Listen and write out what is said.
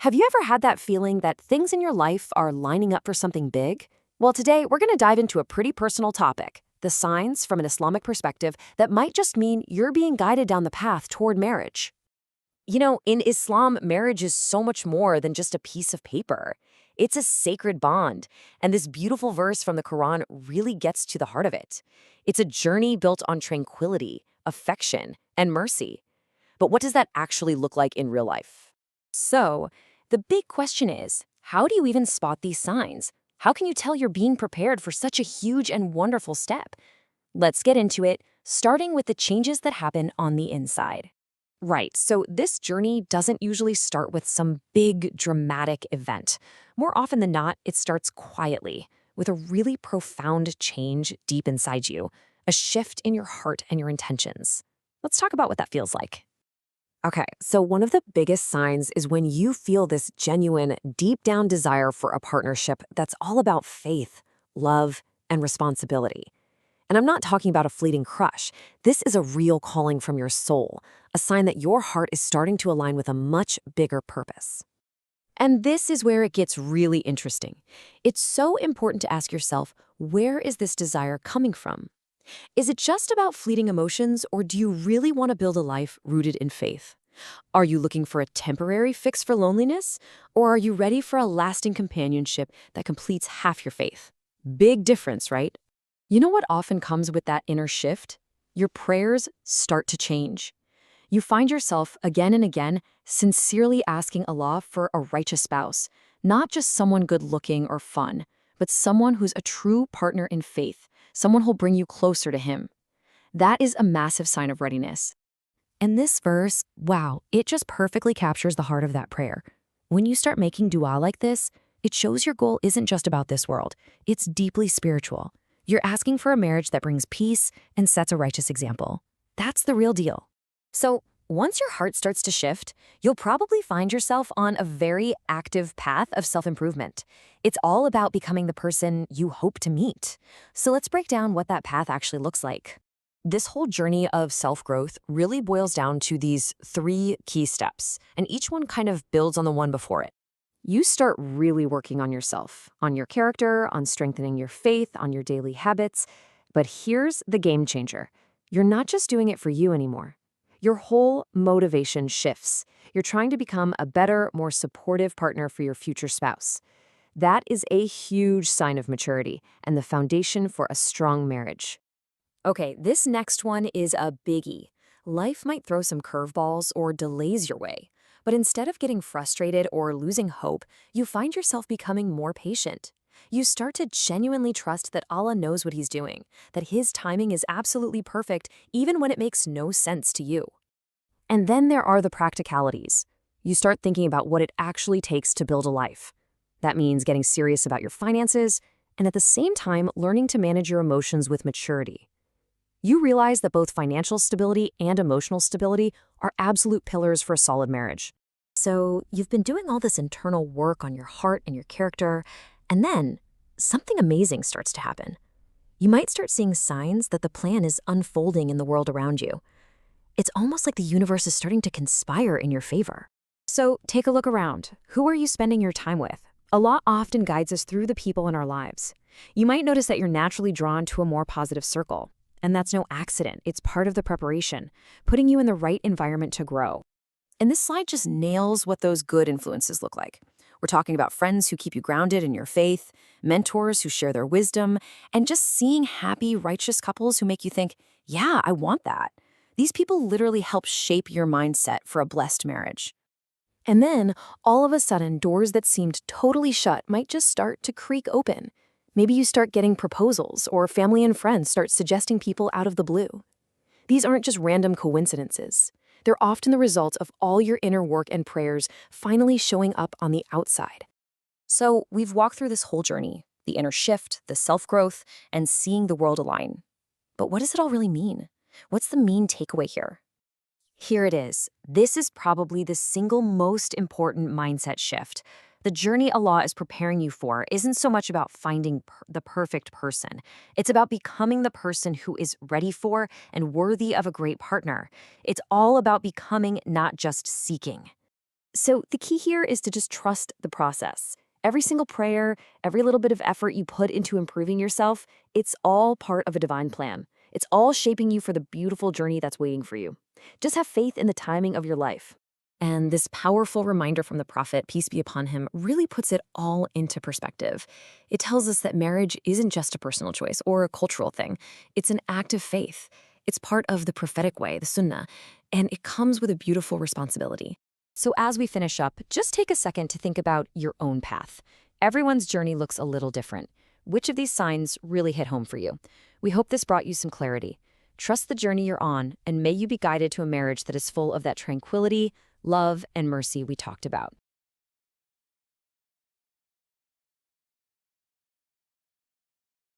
Have you ever had that feeling that things in your life are lining up for something big? Well, today we're going to dive into a pretty personal topic, the signs from an Islamic perspective that might just mean you're being guided down the path toward marriage. In Islam, marriage is so much more than just a piece of paper. It's a sacred bond, and this beautiful verse from the Quran really gets to the heart of it. It's a journey built on tranquility, affection, and mercy. But what does that actually look like in real life? So, the big question is, how do you even spot these signs? How can you tell you're being prepared for such a huge and wonderful step? Let's get into it, starting with the changes that happen on the inside. Right, so this journey doesn't usually start with some big, dramatic event. More often than not, it starts quietly, with a really profound change deep inside you, a shift in your heart and your intentions. Let's talk about what that feels like. Okay, so one of the biggest signs is when you feel this genuine, deep down desire for a partnership that's all about faith, love, and responsibility. And I'm not talking about a fleeting crush. This is a real calling from your soul, a sign that your heart is starting to align with a much bigger purpose. And this is where it gets really interesting. It's so important to ask yourself, where is this desire coming from? Is it just about fleeting emotions, or do you really want to build a life rooted in faith? Are you looking for a temporary fix for loneliness, or are you ready for a lasting companionship that completes half your faith? Big difference, right? You know what often comes with that inner shift? Your prayers start to change. You find yourself again and again sincerely asking Allah for a righteous spouse, not just someone good-looking or fun, but someone who's a true partner in faith, someone who'll bring you closer to Him. That is a massive sign of readiness. And this verse, wow, it just perfectly captures the heart of that prayer. When you start making dua like this, it shows your goal isn't just about this world. It's deeply spiritual. You're asking for a marriage that brings peace and sets a righteous example. That's the real deal. So, once your heart starts to shift, you'll probably find yourself on a very active path of self-improvement. It's all about becoming the person you hope to meet. So let's break down what that path actually looks like. This whole journey of self-growth really boils down to these three key steps, and each one kind of builds on the one before it. You start really working on yourself, on your character, on strengthening your faith, on your daily habits. But here's the game changer. You're not just doing it for you anymore. Your whole motivation shifts. You're trying to become a better, more supportive partner for your future spouse. That is a huge sign of maturity and the foundation for a strong marriage. Okay, this next one is a biggie. Life might throw some curveballs or delays your way, but instead of getting frustrated or losing hope, you find yourself becoming more patient. You start to genuinely trust that Allah knows what He's doing, that His timing is absolutely perfect even when it makes no sense to you. And then there are the practicalities. You start thinking about what it actually takes to build a life. That means getting serious about your finances and at the same time learning to manage your emotions with maturity. You realize that both financial stability and emotional stability are absolute pillars for a solid marriage. So you've been doing all this internal work on your heart and your character, and then something amazing starts to happen. You might start seeing signs that the plan is unfolding in the world around you. It's almost like the universe is starting to conspire in your favor. So take a look around. Who are you spending your time with? Allah often guides us through the people in our lives. You might notice that you're naturally drawn to a more positive circle. And that's no accident. It's part of the preparation, putting you in the right environment to grow. And this slide just nails what those good influences look like. We're talking about friends who keep you grounded in your faith, mentors who share their wisdom, and just seeing happy, righteous couples who make you think, yeah, I want that. These people literally help shape your mindset for a blessed marriage. And then, all of a sudden, doors that seemed totally shut might just start to creak open. Maybe you start getting proposals, or family and friends start suggesting people out of the blue. These aren't just random coincidences. They're often the result of all your inner work and prayers finally showing up on the outside. So we've walked through this whole journey, the inner shift, the self-growth, and seeing the world align. But what does it all really mean? What's the main takeaway here? Here it is. This is probably the single most important mindset shift. The journey Allah is preparing you for isn't so much about finding the perfect person. It's about becoming the person who is ready for and worthy of a great partner. It's all about becoming, not just seeking. So the key here is to just trust the process. Every single prayer, every little bit of effort you put into improving yourself, it's all part of a divine plan. It's all shaping you for the beautiful journey that's waiting for you. Just have faith in the timing of your life. And this powerful reminder from the Prophet, peace be upon him, really puts it all into perspective. It tells us that marriage isn't just a personal choice or a cultural thing. It's an act of faith. It's part of the prophetic way, the sunnah, and it comes with a beautiful responsibility. So as we finish up, just take a second to think about your own path. Everyone's journey looks a little different. Which of these signs really hit home for you? We hope this brought you some clarity. Trust the journey you're on, and may you be guided to a marriage that is full of that tranquility, love, and mercy we talked about.